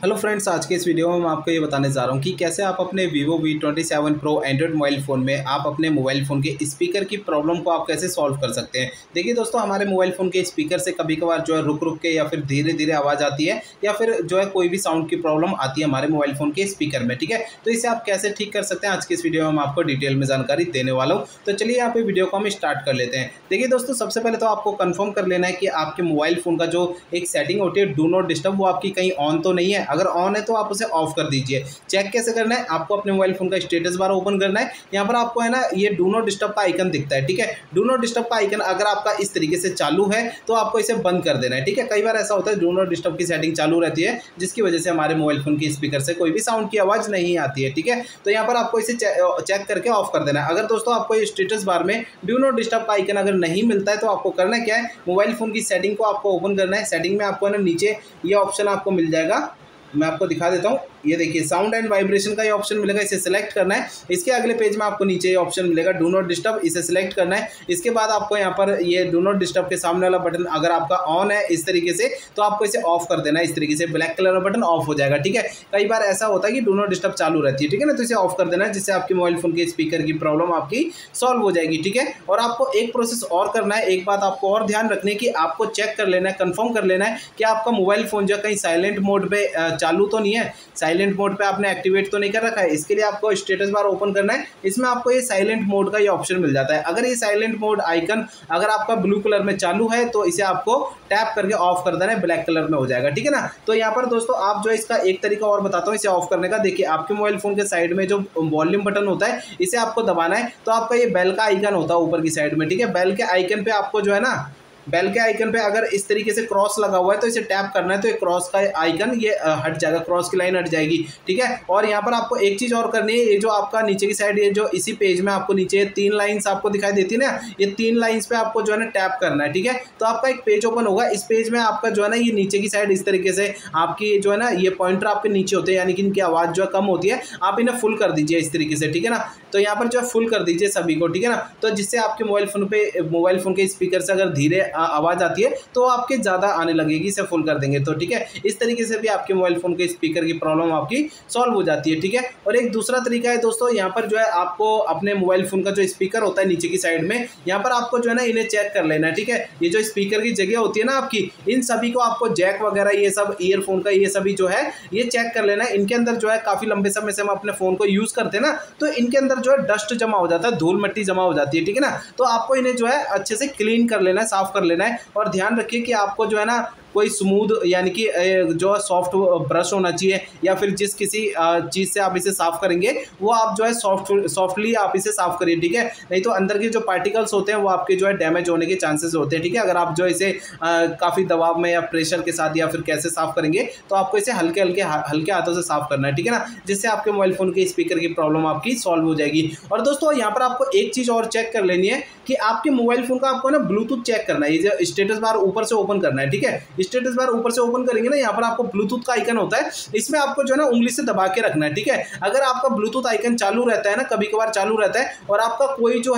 Hello friends, आज के इस वीडियो में मैं आपको ये बताने जा रहा हूँ कि कैसे आप अपने Vivo V27 Pro Android mobile phone में आप अपने मोबाइल फ़ोन के स्पीकर की प्रॉब्लम को आप कैसे सॉल्व कर सकते हैं। देखिए दोस्तों, हमारे मोबाइल फ़ोन के स्पीकर से कभी कभार जो है रुक रुक के या फिर धीरे धीरे आवाज़ आती है या फिर जो है कोई भी साउंड की प्रॉब्लम आती है हमारे मोबाइल फ़ोन के स्पीकर में। ठीक है, तो इसे आप कैसे ठीक कर सकते हैं आज की इस वीडियो में मैं आपको डिटेल में जानकारी देने वाला हूँ। तो चलिए यहाँ पे वीडियो को हम स्टार्ट कर लेते हैं। देखिए दोस्तों, सबसे पहले तो आपको कन्फर्म कर लेना है कि आपके मोबाइल फ़ोन का जो एक सेटिंग होती है डू नॉट डिस्टर्ब, वो आपकी कहीं ऑन तो नहीं है। अगर ऑन है तो आप उसे ऑफ कर दीजिए। चेक कैसे करना है, आपको अपने मोबाइल फोन का स्टेटस बार ओपन करना है। यहाँ पर आपको है ना ये डू नॉट डिस्टर्ब का आइकन दिखता है। ठीक है, डू नॉट डिस्टर्ब का आइकन अगर आपका इस तरीके से चालू है तो आपको इसे बंद कर देना है। ठीक है, कई बार ऐसा होता है डू नॉट डिस्टर्ब की सेटिंग चालू रहती है जिसकी वजह से हमारे मोबाइल फोन की स्पीकर से कोई भी साउंड की आवाज़ नहीं आती है। ठीक है, तो यहाँ पर आपको इसे चेक करके ऑफ कर देना है। अगर दोस्तों आपको ये स्टेटस बार में डू नॉट डिस्टर्ब का आइकन अगर नहीं मिलता है तो आपको करना क्या है, मोबाइल फोन की सेटिंग को आपको ओपन करना है। सेटिंग में आपको है ना नीचे ये ऑप्शन आपको मिल जाएगा, मैं आपको दिखा देता हूँ। ये देखिए साउंड एंड वाइब्रेशन का ये ऑप्शन मिलेगा, इसे सिलेक्ट करना है। इसके अगले पेज में आपको नीचे ये ऑप्शन मिलेगा डू नॉट डिस्टर्ब, इसे सिलेक्ट करना है। इसके बाद आपको यहाँ पर ये डू नॉट डिस्टर्ब के सामने वाला बटन अगर आपका ऑन है इस तरीके से तो आपको इसे ऑफ कर देना है। इस तरीके से ब्लैक कलर का बटन ऑफ हो जाएगा। ठीक है, कई बार ऐसा होता है कि डू नॉट डिस्टर्ब चालू रहती है। ठीक है ना, तो इसे ऑफ कर देना है जिससे आपके मोबाइल फोन के स्पीकर की प्रॉब्लम आपकी सॉल्व हो जाएगी। ठीक है, और आपको एक प्रोसेस और करना है। एक बात आपको और ध्यान रखनी है कि आपको चेक कर लेना है, कंफर्म कर लेना है कि आपका मोबाइल फोन जो कहीं साइलेंट मोड पे चालू तो नहीं है, साइलेंट मोड पे आपने एक्टिवेट तो नहीं कर रखा है। इसके लिए आपको स्टेटस बार ओपन करना है। इसमें आपको ये साइलेंट मोड का ये ऑप्शन मिल जाता है। अगर ये साइलेंट मोड आइकन अगर आपका ब्लू कलर में चालू है तो इसे आपको टैप करके ऑफ कर देना है, ब्लैक कलर में हो जाएगा। ठीक है ना, तो यहाँ पर दोस्तों आप जो इसका एक तरीका और बताता हूँ इसे ऑफ करने का। देखिए आपके मोबाइल फोन के साइड में जो वॉल्यूम बटन होता है इसे आपको दबाना है, तो आपका ये बेल का आइकन होता है ऊपर की साइड में। ठीक है, बेल के आइकन पे आपको जो है ना, बेल के आइकन पे अगर इस तरीके से क्रॉस लगा हुआ है तो इसे टैप करना है, तो ये क्रॉस का आइकन ये हट जाएगा, क्रॉस की लाइन हट जाएगी। ठीक है, और यहाँ पर आपको एक चीज़ और करनी है। ये जो आपका नीचे की साइड ये जो इसी पेज में आपको नीचे 3 लाइन्स आपको दिखाई देती है ना, ये 3 लाइन्स पे आपको जो है ना टैप करना है। ठीक है, तो आपका एक पेज ओपन होगा। इस पेज में आपका जो है ना ये नीचे की साइड इस तरीके से आपकी जो है ना ये पॉइंटर आपके नीचे होते हैं, यानी कि इनकी आवाज़ जो है कम होती है। आप इन्हें फुल कर दीजिए इस तरीके से। ठीक है ना, तो यहाँ पर जो है फुल कर दीजिए सभी को। ठीक है ना, तो जिससे आपके मोबाइल फोन के स्पीकर से अगर धीरे आवाज़ आती है तो आपके ज़्यादा आने लगेगी, इसे फुल कर देंगे तो। ठीक है, इस तरीके से भी आपके मोबाइल फ़ोन के स्पीकर की प्रॉब्लम आपकी सॉल्व हो जाती है। ठीक है, और एक दूसरा तरीका है दोस्तों, यहाँ पर जो है आपको अपने मोबाइल फ़ोन का जो स्पीकर होता है नीचे की साइड में, यहाँ पर आपको जो है ना इन्हें चेक कर लेना है। ठीक है, ये जो स्पीकर की जगह होती है ना आपकी, इन सभी को आपको जैक वगैरह ये सब ईयरफोन का ये सभी जो है ये चेक कर लेना है। इनके अंदर जो है काफ़ी लंबे समय से हम अपने फ़ोन को यूज़ करते हैं ना, तो इनके अंदर जो है डस्ट जमा हो जाता है, धूल मिट्टी जमा हो जाती है। ठीक है ना, तो आपको इन्हें जो है अच्छे से क्लीन कर लेना है, साफ़ कर लेना है। और ध्यान रखिए कि आपको जो है ना कोई स्मूथ यानी कि जो सॉफ्ट ब्रश होना चाहिए, या फिर जिस किसी चीज़ से आप इसे साफ़ करेंगे वो आप जो है सॉफ्टली आप इसे साफ़ करिए। ठीक है, नहीं तो अंदर के जो पार्टिकल्स होते हैं वो आपके जो है डैमेज होने के चांसेस होते हैं। ठीक है, अगर आप जो इसे काफ़ी दबाव में या प्रेशर के साथ या फिर कैसे साफ़ करेंगे तो आपको इसे हल्के हल्के हाथों से साफ़ करना है। ठीक है ना, जिससे आपके मोबाइल फ़ोन के स्पीकर की प्रॉब्लम आपकी सॉल्व हो जाएगी। और दोस्तों यहाँ पर आपको एक चीज़ और चेक कर लेनी है कि आपके मोबाइल फ़ोन का आपको ना ब्लूटूथ चेक करना है। ये जो स्टेटस बार ऊपर से ओपन करना है। ठीक है, स्टेटस बार ऊपर से ओपन करेंगे ना, यहाँ पर आपको ब्लूटूथ का आइकन होता है, इसमें आपको जो है ना उंगली से दबा के रखना है। ठीक है, अगर आपका ब्लूटूथ आइकन चालू रहता है ना, कभी कभार चालू रहता है, और आपका कोई जो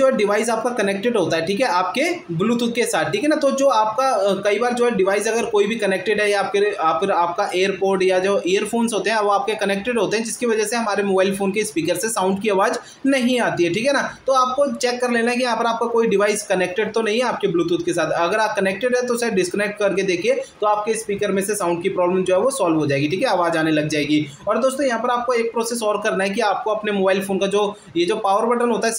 है डिवाइस आपका कनेक्टेड होता है, ठीक है, आपके ब्लूटूथ के साथ। ठीक है ना, तो जो आपका कई बार जो है डिवाइस अगर कोई भी कनेक्टेड है या आपका एयरपोर्ट या जो ईयरफोन्स होते हैं वो आपके कनेक्टेड होते हैं, जिसकी वजह से हमारे मोबाइल फ़ोन के स्पीकर से साउंड की आवाज़ नहीं आती है। ठीक है ना, तो आपको चेक कर लेना है कि यहाँ पर आपका कोई डिवाइस कनेक्टेड तो नहीं है आपके ब्लूटूथ के साथ। अगर आप कनेक्टेड है तो उसे डिस्कनेक्ट करके देखिए, तो आपके स्पीकर में से साउंड की प्रॉब्लम जो है वो सॉल्व हो जाएगी। ठीक है, आवाज़ आने लग जाएगी। और दोस्तों यहाँ पर आपको एक प्रोसेस और करना है कि आपको अपने मोबाइल फ़ोन का जो पावर बटन होता है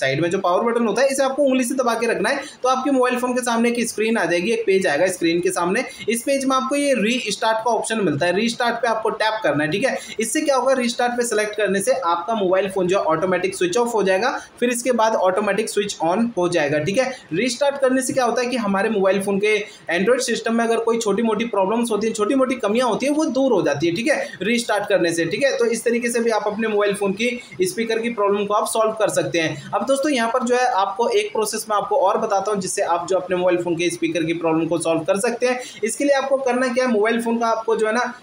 साइड में जो पावर बटन होता है इसे आपको उंगली से दबा के रखना है, तो आपके मोबाइल फोन के सामने एक स्क्रीन आ जाएगी, एक पेज आएगा स्क्रीन के सामने। इस पेज में आपको ये रीस्टार्ट का ऑप्शन मिलता है, रीस्टार्ट पे आपको टैप करना है। ठीक है, इससे क्या होगा, रीस्टार्ट पे सेलेक्ट करने से आपका मोबाइल फोन जो ऑटोमेटिक स्विच ऑफ हो जाएगा, फिर इसके बाद ऑटोमेटिक स्विच ऑन हो जाएगा। ठीक है, रीस्टार्ट करने से क्या होता है कि हमारे मोबाइल फोन के एंड्रॉइड सिस्टम में अगर कोई छोटी मोटी प्रॉब्लम्स होती है, छोटी मोटी कमियां होती है, वो दूर हो जाती है। ठीक है, रीस्टार्ट करने से। ठीक है, तो इस तरीके से भी आप अपने मोबाइल फोन की स्पीकर की प्रॉब्लम को आप सॉल्व कर सकते हैं। अब दोस्तों यहाँ पर जो है आपको एक प्रोसेस में आपको और बताता हूँ जिससे आप जो अपने मोबाइल फ़ोन के स्पीकर की प्रॉब्लम को सॉल्व कर सकते हैं। इसके लिए आपको करना क्या है, मोबाइल फ़ोन का आपको जो है ना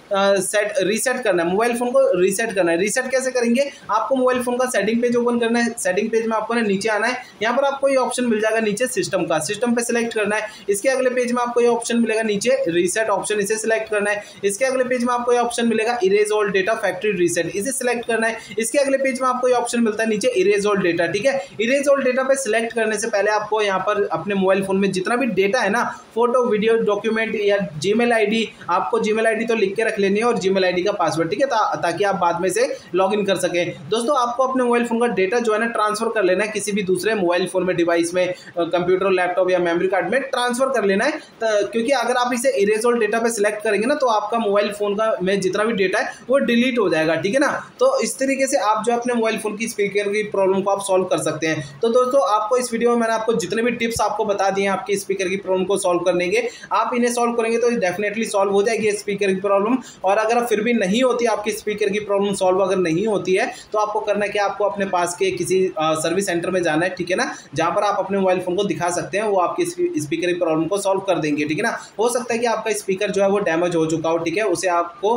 रीसेट करना है, मोबाइल फ़ोन को रीसेट करना है। रीसेट कैसे करेंगे, आपको मोबाइल फ़ोन का सेटिंग पेज ओपन करना है। सेटिंग पेज में आपको ना नीचे आना है, यहाँ पर आपको ये ऑप्शन मिल जाएगा नीचे सिस्टम का, सिस्टम पे सिलेक्ट करना है। इसके अगले पेज में आपको ये ऑप्शन मिलेगा नीचे रीसेट ऑप्शन, इसे सिलेक्ट करना है। इसके अगले पेज में आपको ये ऑप्शन मिलेगा erase all data factory reset, इसे सिलेक्ट करना है। इसके अगले पेज में आपको ये ऑप्शन मिलता है नीचे इरेज ऑल डेटा, ठीक है। इरेज ऑल डेटा पे सिलेक्ट करने से पहले आपको यहाँ पर अपने मोबाइल फोन में जितना भी डेटा है ना, फोटो वीडियो डॉक्यूमेंट या जीमेल आईडी, आपको जीमेल आईडी तो लिख के रख लेनी है और जीमेल आईडी का पासवर्ड, ठीक है, ताकि आप बाद में से लॉगिन कर सकें। दोस्तों आपको अपने मोबाइल फोन का डेटा जो है ना ट्रांसफर कर लेना है किसी भी दूसरे मोबाइल फोन में, डिवाइस में, कंप्यूटर, लैपटॉप या मेमोरी कार्ड में ट्रांसफर कर लेना है। क्योंकि अगर आप इसे इरेज ऑल डेटा पे सिलेक्ट करेंगे ना, तो आपका मोबाइल फोन का में जितना भी डेटा है वो डिलीट हो जाएगा, ठीक है ना। तो इस तरीके से आप जो अपने मोबाइल फोन की स्पीकर की प्रॉब्लम को आप सॉल्व कर सकते हैं। तो दोस्तों आपको इस वीडियो में मैंने आपको जितने भी टिप्स आपको बता दिए हैं आपकी स्पीकर की प्रॉब्लम को सॉल्व करने के, आप इन्हें सॉल्व करेंगे तो डेफिनेटली सॉल्व हो जाएगी स्पीकर की प्रॉब्लम। और अगर फिर भी नहीं होती आपकी स्पीकर की प्रॉब्लम सॉल्व अगर नहीं होती है, तो आपको करना क्या, आपको अपने पास के किसी सर्विस सेंटर में जाना है, ठीक है ना, जहां पर आप अपने मोबाइल फोन को दिखा सकते हैं, वो आपकी स्पीकर की प्रॉब्लम को सॉल्व कर देंगे, ठीक है ना। हो सकता है कि आपका स्पीकर जो है वो डैमेज हो चुका हो, ठीक है, उसे आपको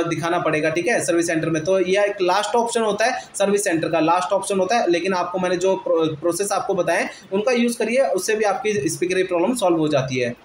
दिखाना पड़ेगा, ठीक है, सर्विस सेंटर में। तो यह एक लास्ट ऑप्शन होता है, सर्विस सेंटर का लास्ट ऑप्शन होता है। लेकिन आपको मैंने जो प्रोसेस आपको बताएं उनका यूज़ करिए, उससे भी आपकी स्पीकर की प्रॉब्लम सॉल्व हो जाती है।